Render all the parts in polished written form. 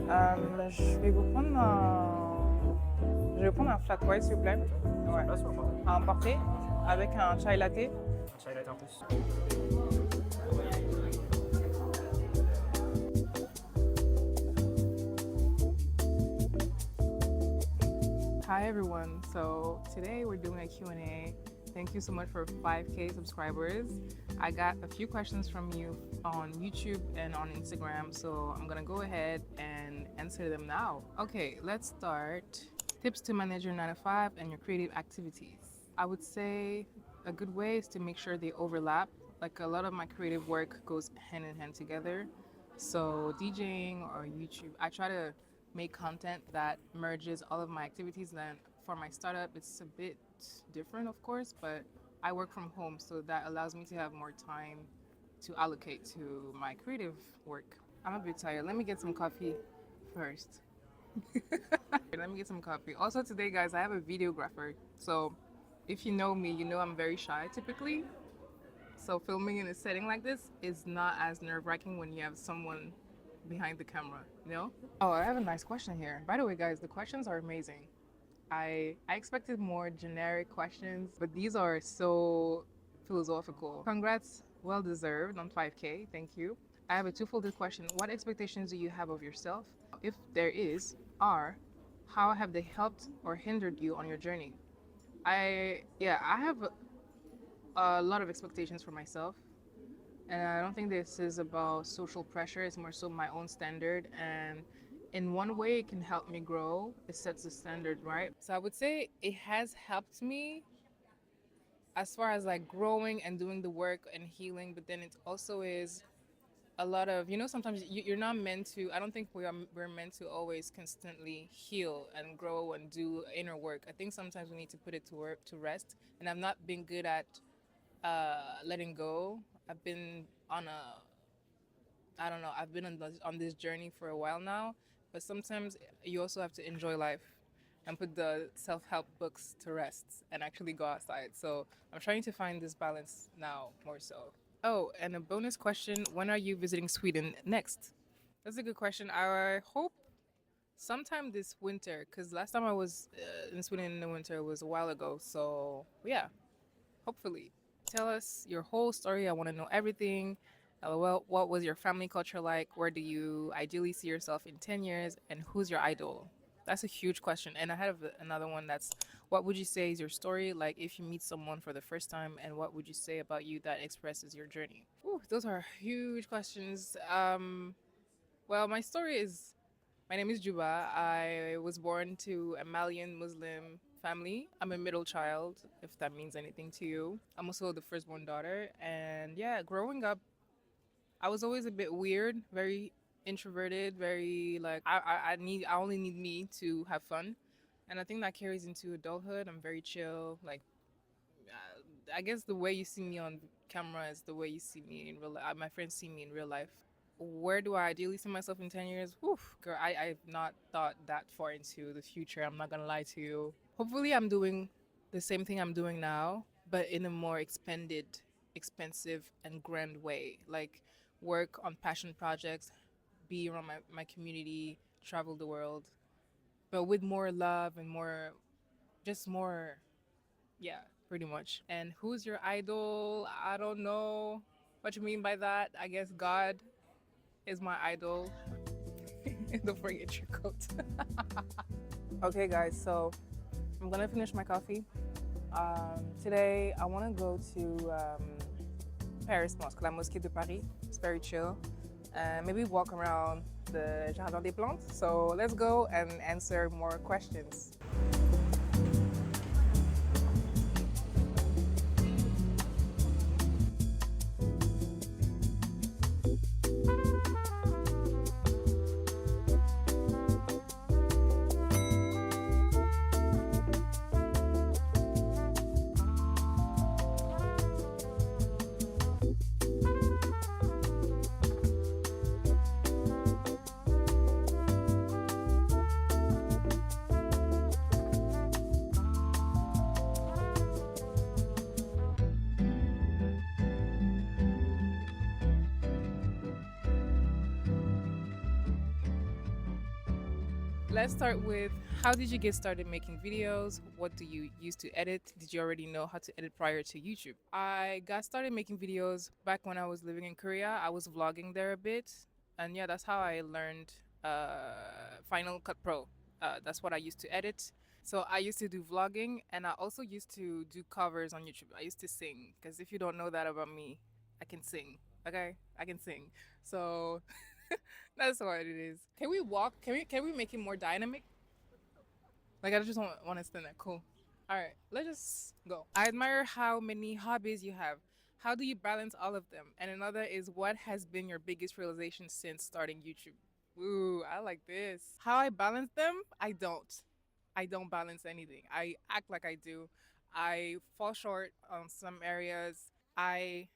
Je vais prendre un flat white, s'il vous plaît. Ouais. Là, c'est pas À emporter avec un chai latte. un chai latte en plus. Hi everyone. So today we're doing a Q&A. Thank you so much for 5K subscribers. I got a few questions from you on YouTube and on Instagram, so I'm gonna go ahead and answer them now. Okay, let's start. Tips to manage your 9 to 5 and your creative activities. I would say a good way is to make sure they overlap. Like a lot of my creative work goes hand in hand together. So DJing or YouTube, I try to make content that merges all of my activities. Then for my startup, it's a bit different, of course, but I work from home, so that allows me to have more time to allocate to my creative work. I'm a bit tired. Let me get some coffee first. Let me get some coffee. Also today, guys, I have a videographer. So if you know me, you know I'm very shy typically. So filming in a setting like this is not as nerve-wracking when you have someone behind the camera, you know? Oh, I have a nice question here. By the way, guys, the questions are amazing. I expected more generic questions, but these are so philosophical. Congrats, well deserved on 5K. Thank you. I have a two-folded question. What expectations do you have of yourself? If there is, are, how have they helped or hindered you on your journey? I have a lot of expectations for myself. And I don't think this is about social pressure, it's more so my own standard. And in one way, it can help me grow. It sets the standard, right? So I would say it has helped me as far as like growing and doing the work and healing, but then it also is a lot of, sometimes you're not meant to, I don't think we're meant to always constantly heal and grow and do inner work. I think sometimes we need to put it to work, to rest. And I've not been good at letting go. I've been on a I don't know, I've been on this journey for a while now, but sometimes you also have to enjoy life and put the self-help books to rest and actually go outside. So I'm trying to find this balance now more so. Oh, and a bonus question, when are you visiting Sweden next? That's a good question. I hope sometime this winter, because last time I was in Sweden in the winter was a while ago. So yeah, hopefully. Tell us your whole story. I want to know everything. LOL, what was your family culture like? Where do you ideally see yourself in 10 years? And who's your idol? That's a huge question. And I have another one that's, what would you say is your story like if you meet someone for the first time? And what would you say about you that expresses your journey? Ooh, those are huge questions. Well, my name is Juba. I was born to a Malian Muslim family. I'm a middle child, if that means anything to you. I'm also the firstborn daughter. And yeah, growing up, I was always a bit weird, very introverted, very like I only need me to have fun. And I think that carries into adulthood. I'm very chill. Like I guess the way you see me on camera is the way you see me in real life. My friends see me in real life. Where do I ideally see myself in 10 years? Whew, girl, I've not thought that far into the future. I'm not gonna lie to you. Hopefully, I'm doing the same thing I'm doing now, but in a more expanded, expensive, and grand way. Like work on passion projects, be around my community, travel the world, but with more love and just more, yeah, pretty much. And who's your idol? I don't know what you mean by that. I guess God is my idol. Don't forget your coat. Okay, guys, so I'm gonna finish my coffee. Today, I wanna go to Paris Mosque, la Mosquée de Paris. It's very chill. And maybe walk around the Jardin des Plantes. So let's go and answer more questions. Let's start with how did you get started making videos? What do you use to edit? Did you already know how to edit prior to YouTube? I got started making videos back when I was living in Korea. I was vlogging there a bit. And yeah, that's how I learned Final Cut Pro. That's what I used to edit. So I used to do vlogging and I also used to do covers on YouTube. I used to sing because if you don't know that about me, I can sing. Okay? I can sing. So that's what it is. Can we walk? Can we make it more dynamic? Like I just want to stand there. Cool. All right, let's just go. I admire how many hobbies you have. How do you balance all of them? And another is what has been your biggest realization since starting YouTube? Ooh, I like this. How I balance them? I don't. I don't balance anything. I act like I do. I fall short on some areas. I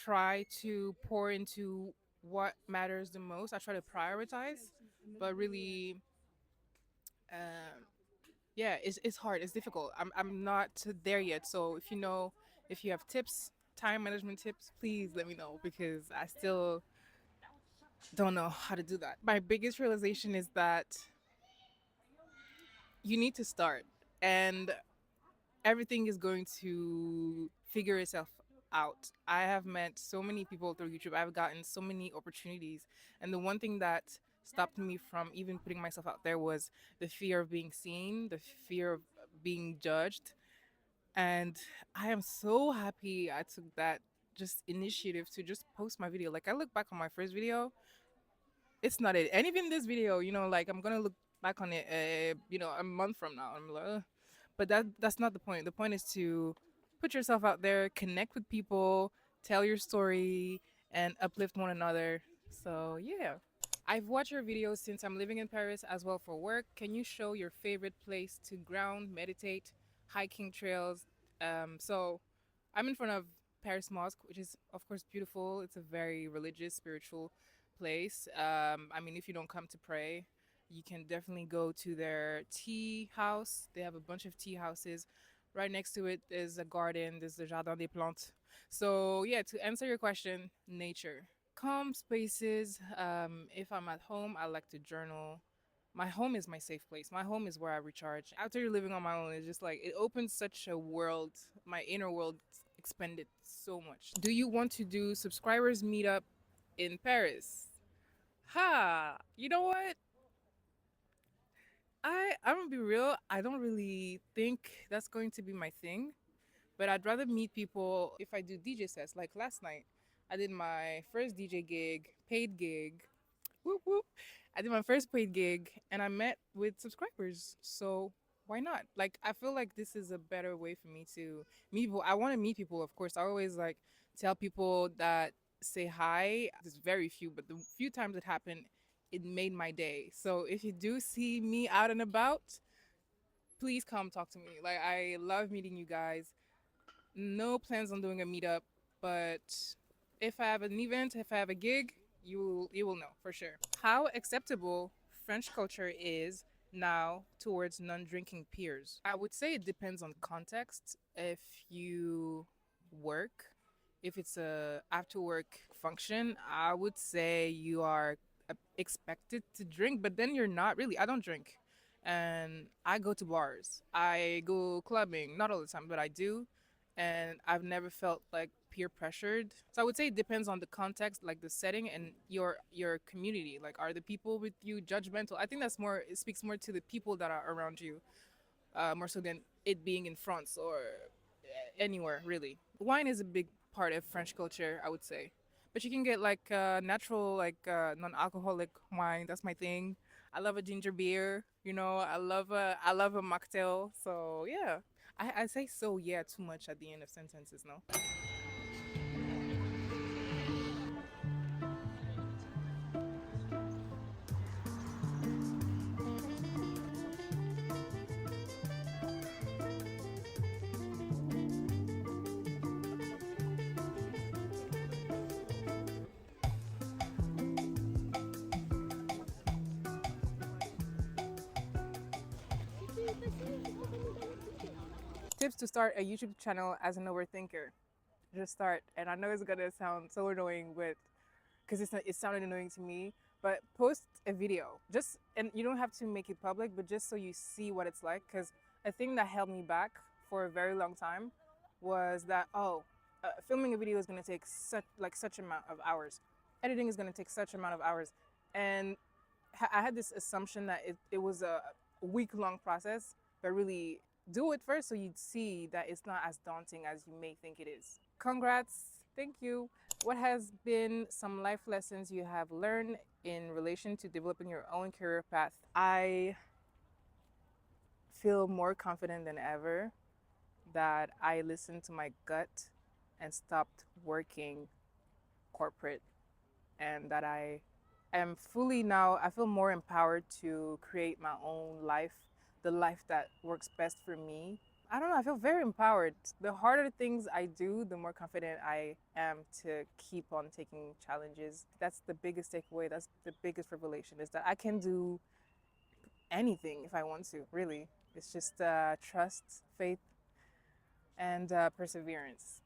try to pour into what matters the most. I try to prioritize, but really, um, yeah, it's hard. It's difficult. I'm not there yet. So if you have tips, time management tips, please let me know because I still don't know how to do that. My biggest realization is that you need to start, and everything is going to figure itself out. I have met so many people through YouTube. I've gotten so many opportunities. And the one thing that stopped me from even putting myself out there was the fear of being seen, the fear of being judged. And I am so happy I took that just initiative to just post my video. Like I look back on my first video, it's not it. And even this video, like I'm gonna look back on it, a month from now. I'm like, ugh. But that's not the point. The point is to put yourself out there, connect with people, tell your story, and uplift one another. So yeah. I've watched your videos since I'm living in Paris as well for work. Can you show your favorite place to ground, meditate, hiking trails? So I'm in front of Paris Mosque, which is of course beautiful. It's a very religious, spiritual place. I mean, if you don't come to pray, you can definitely go to their tea house. They have a bunch of tea houses. Right next to it is a garden. There's the Jardin des Plantes. So yeah, to answer your question, nature, calm spaces. If I'm at home, I like to journal. My home is my safe place. My home is where I recharge. After you're living on my own, it's just like it opens such a world. My inner world expanded so much. Do you want to do subscribers meetup in Paris? Ha! You know what? I'm gonna be real. I don't really think that's going to be my thing. But I'd rather meet people if I do DJ sets. Like last night, I did my first DJ gig, paid gig. Whoop whoop. I did my first paid gig and I met with subscribers. So why not? Like I feel like this is a better way for me to meet people. I want to meet people, of course. I always like tell people that say hi. There's very few, but the few times it happened, it made my day. So if you do see me out and about, please come talk to me. Like I love meeting you guys. No plans on doing a meetup, but if I have an event, if I have a gig, you will know for sure. How acceptable French culture is now towards non-drinking peers. I would say it depends on context. If you work, if it's a after work function, I would say you are expected to drink, but then you're not really. I don't drink. And I go to bars. I go clubbing, not all the time, but I do. And I've never felt like peer pressured. So I would say it depends on the context, like the setting and your community. Like are the people with you judgmental? I think that's more it speaks more to the people that are around you, more so than it being in France or anywhere really. Wine is a big part of French culture, I would say. But you can get like natural, like non-alcoholic wine. That's my thing. I love a ginger beer. I love a mocktail. So yeah, I say so yeah too much at the end of sentences. No. Tips to start a YouTube channel as an overthinker. Just start, and I know it's gonna sound so annoying, but because it sounded annoying to me. but post a video just, and you don't have to make it public, but just so you see what it's like. Because a thing that held me back for a very long time was that, oh, filming a video is going to take such amount of hours, editing is going to take such amount of hours, and I had this assumption that it was a week-long process, but really do it first so you'd see that it's not as daunting as you may think it is. Congrats. Thank you. What has been some life lessons you have learned in relation to developing your own career path? I feel more confident than ever that I listened to my gut and stopped working corporate, and that I am fully now, I feel more empowered to create my own life, the life that works best for me. I don't know, I feel very empowered. The harder things I do, the more confident I am to keep on taking challenges. That's the biggest takeaway. That's the biggest revelation, is that I can do anything if I want to, really. It's just trust, faith, and perseverance.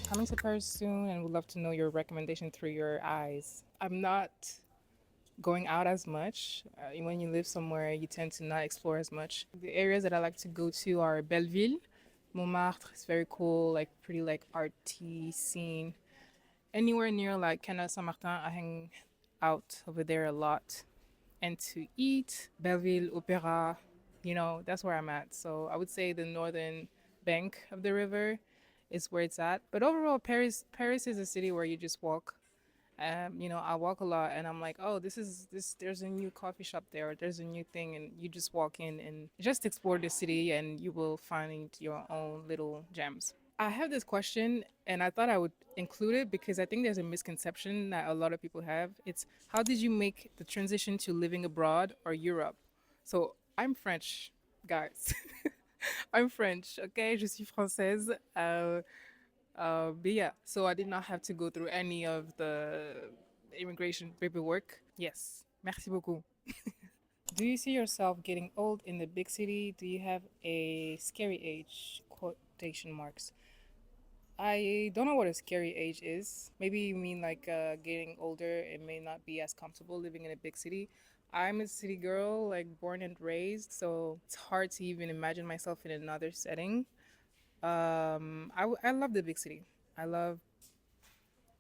Coming to Paris soon, and would love to know your recommendation through your eyes. I'm not going out as much. When you live somewhere, you tend to not explore as much. The areas that I like to go to are Belleville, Montmartre is very cool, like pretty like arty scene. Anywhere near like Canal Saint Martin, I hang out over there a lot. And to eat, Belleville, Opera, that's where I'm at. So I would say the northern bank of the river is where it's at. But overall, Paris is a city where you just walk. I walk a lot, and I'm like, oh, this is this. There's a new coffee shop there, or there's a new thing, and you just walk in and just explore the city, and you will find your own little gems. I have this question, and I thought I would include it because I think there's a misconception that a lot of people have. It's, how did you make the transition to living abroad or Europe? So I'm French, guys. I'm French, okay? Je suis française. But yeah, so I did not have to go through any of the immigration paperwork. Yes, merci beaucoup. Do you see yourself getting old in the big city? Do you have a scary age? Quotation marks. I don't know what a scary age is. Maybe you mean like getting older. It may not be as comfortable living in a big city. I'm a city girl, like born and raised, so it's hard to even imagine myself in another setting. I love the big city. I love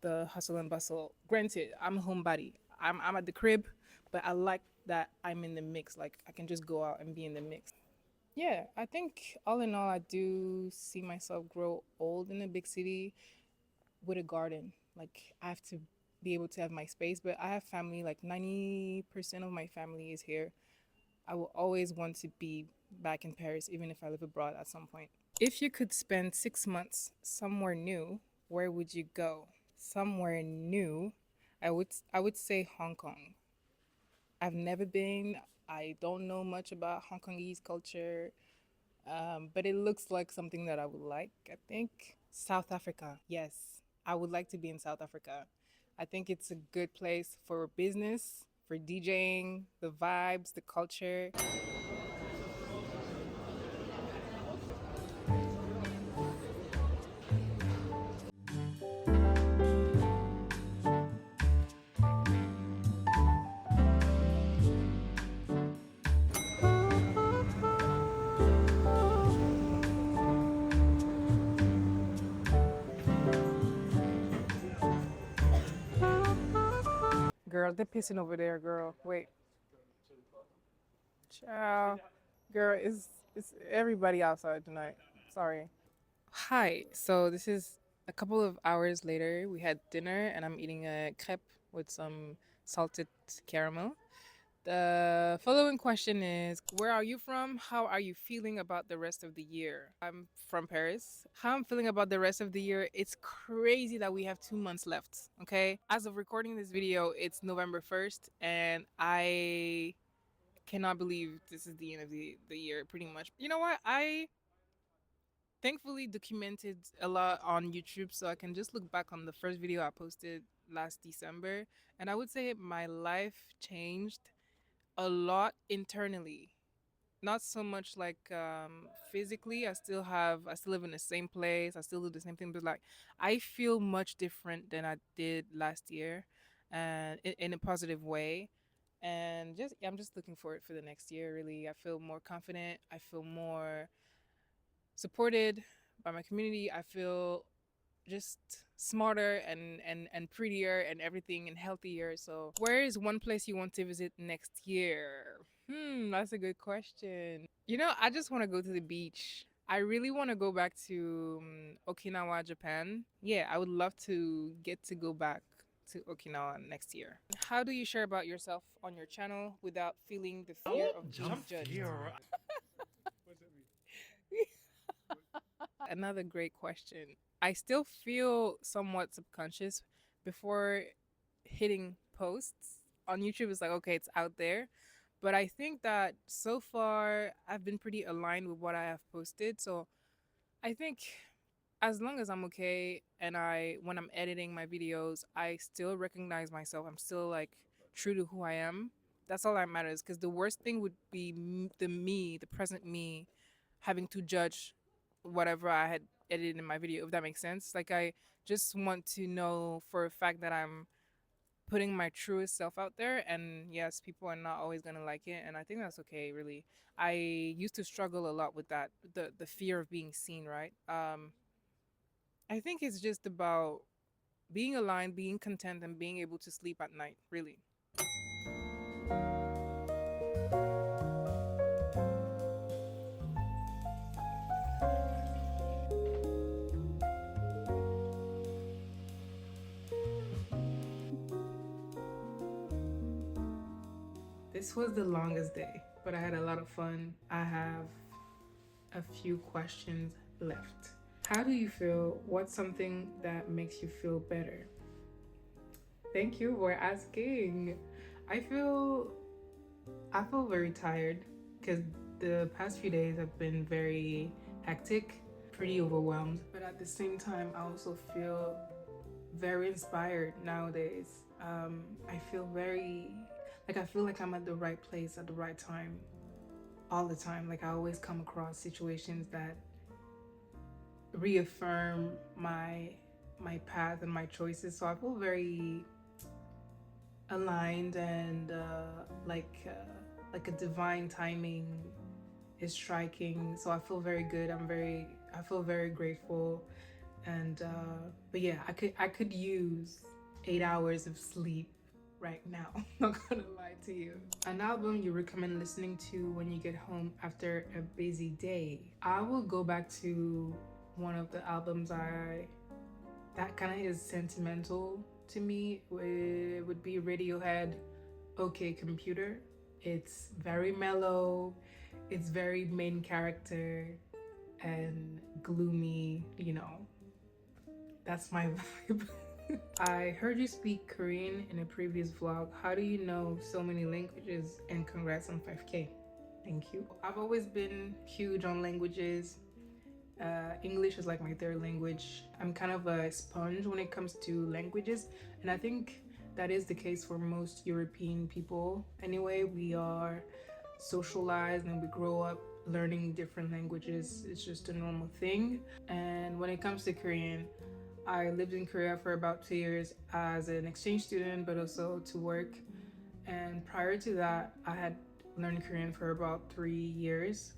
the hustle and bustle. Granted, I'm a homebody. I'm at the crib, but I like that I'm in the mix. Like I can just go out and be in the mix. Yeah, I think all in all, I do see myself grow old in a big city with a garden. Like I have to be able to have my space, but I have family. Like 90% of my family is here. I will always want to be back in Paris, even if I live abroad at some point. If you could spend 6 months somewhere new, where would you go? Somewhere new, I would say Hong Kong. I've never been. I don't know much about Hong Kongese culture, but it looks like something that I would like, I think. South Africa, yes. I would like to be in South Africa. I think it's a good place for business, for DJing, the vibes, the culture. Girl, they're pissing over there, girl. Wait. Ciao. Girl, it's everybody outside tonight. Sorry. Hi. So this is A couple of hours later, we had dinner, and I'm eating a crepe with some salted caramel. The following question is: where are you from? How are you feeling about the rest of the year? I'm from Paris. How I'm feeling about the rest of the year? It's crazy that we have 2 months left. Okay. As of recording this video, it's November 1st, and I cannot believe this is the end of the year, pretty much. You know what? I thankfully documented a lot on YouTube, so I can just look back on the first video I posted last December, and I would say my life changed a lot internally. Not so much like physically. I still live in the same place. I still do the same thing, but like I feel much different than I did last year, and in a positive way. And just I'm just looking forward for the next year. Really, I feel more confident. I feel more supported by my community. I feel just smarter and prettier and everything and healthier. So, where is one place you want to visit next year? That's a good question. I just want to go to the beach. I really want to go back to Okinawa, Japan. Yeah, I would love to get to go back to Okinawa next year. How do you share about yourself on your channel without feeling the fear of being judged? Another great question. I still feel somewhat subconscious before hitting posts on YouTube. It's like, okay, it's out there. But I think that so far I've been pretty aligned with what I have posted. So I think as long as I'm okay and when I'm editing my videos, I still recognize myself. I'm still like true to who I am. That's all that matters. Because the worst thing would be the present me, having to judge whatever I had edited in my video, if that makes sense. Like, I just want to know for a fact that I'm putting my truest self out there. And yes, people are not always going to like it. And I think that's okay, really. I used to struggle a lot with that, the fear of being seen, right? I think it's just about being aligned, being content, and being able to sleep at night, really. This was the longest day, but I had a lot of fun. I have a few questions left. How do you feel? What's something that makes you feel better? Thank you for asking. I feel I feel very tired because the past few days have been very hectic, pretty overwhelmed. But at the same time, I also feel very inspired nowadays. I feel I feel like I'm at the right place at the right time all the time. Like, I always come across situations that reaffirm my path and my choices. So I feel very aligned and like a divine timing is striking. So I feel very good. I feel very grateful. And but yeah, I could use 8 hours of sleep right now. Not gonna lie to you. An album you recommend listening to when you get home after a busy day? I will go back to one of the albums that kind of is sentimental to me. It would be Radiohead, OK Computer. It's very mellow, it's very main character and gloomy, that's my vibe. I heard you speak Korean in a previous vlog. How do you know so many languages? And congrats on 5K. Thank you. I've always been huge on languages. English is like my third language. I'm kind of a sponge when it comes to languages, and I think that is the case for most European people. Anyway, we are socialized and we grow up learning different languages. It's just a normal thing. And when it comes to Korean, I lived in Korea for about 2 years as an exchange student, but also to work. And prior to that, I had learned Korean for about 3 years.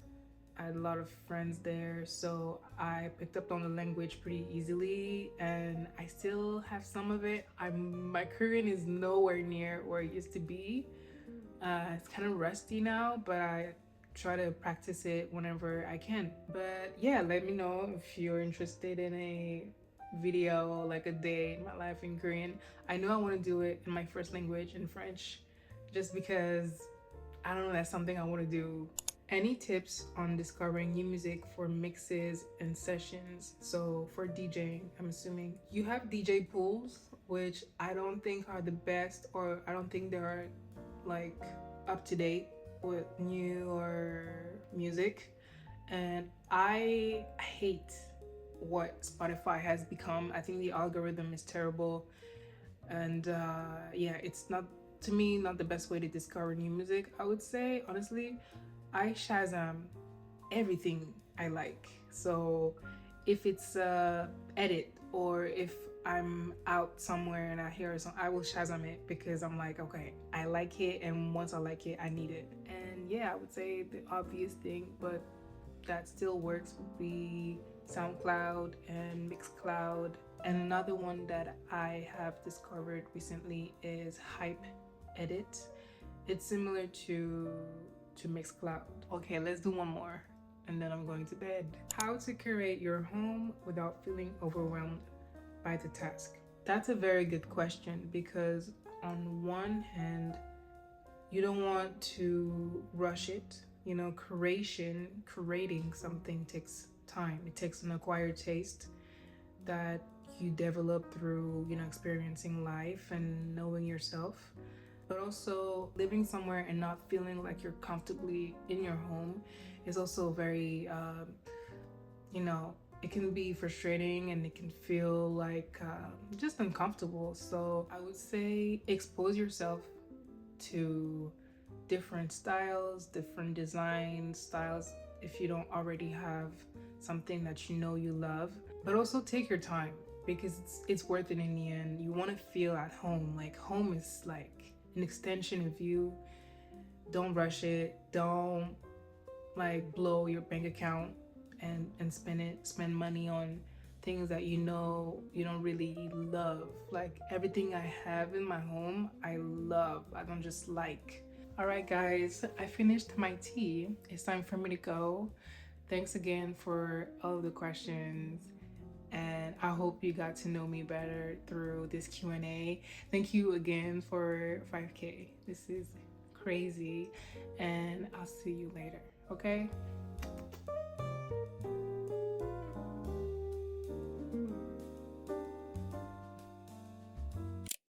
I had a lot of friends there, so I picked up on the language pretty easily, and I still have some of it. My Korean is nowhere near where it used to be. It's kind of rusty now, but I try to practice it whenever I can. But yeah, let me know if you're interested in a video, like a day in my life in Korean. I know I want to do it in my first language, in French, just because I don't know, that's something I want to do. Any tips on discovering new music for mixes and sessions? So for DJing, I'm assuming you have DJ pools, which I don't think are the best, or I don't think they're like up to date with newer music. And I hate what Spotify has become. I think the algorithm is terrible, and yeah, it's not, to me, not the best way to discover new music. I would say honestly, I Shazam everything I like. So if it's a edit, or if I'm out somewhere and I hear a song, I will Shazam it because I'm like, okay, I like it, and once I like it, I need it. And yeah, I would say the obvious thing, but that still works, would be SoundCloud and Mixcloud. And another one that I have discovered recently is Hype Edit. It's similar to Mixcloud. Okay, let's do one more and then I'm going to bed. How to curate your home without feeling overwhelmed by the task. That's a very good question, because on one hand, you don't want to rush it. You know, creating something takes time. It takes an acquired taste that you develop through, you know, experiencing life and knowing yourself. But also living somewhere and not feeling like you're comfortably in your home is also very, you know, it can be frustrating and it can feel like just uncomfortable. So I would say expose yourself to different styles, different design styles, if you don't already have something that you know you love. But also take your time, because it's worth it in the end. You want to feel at home. Like, home is like an extension of you. Don't rush it. Don't like blow your bank account and spend money on things that you know you don't really love. Like, everything I have in my home, I love. I don't just like. All right, guys, I finished my tea. It's time for me to go. Thanks again for all of the questions, and I hope you got to know me better through this Q&A. Thank you again for 5K. This is crazy, and I'll see you later, okay?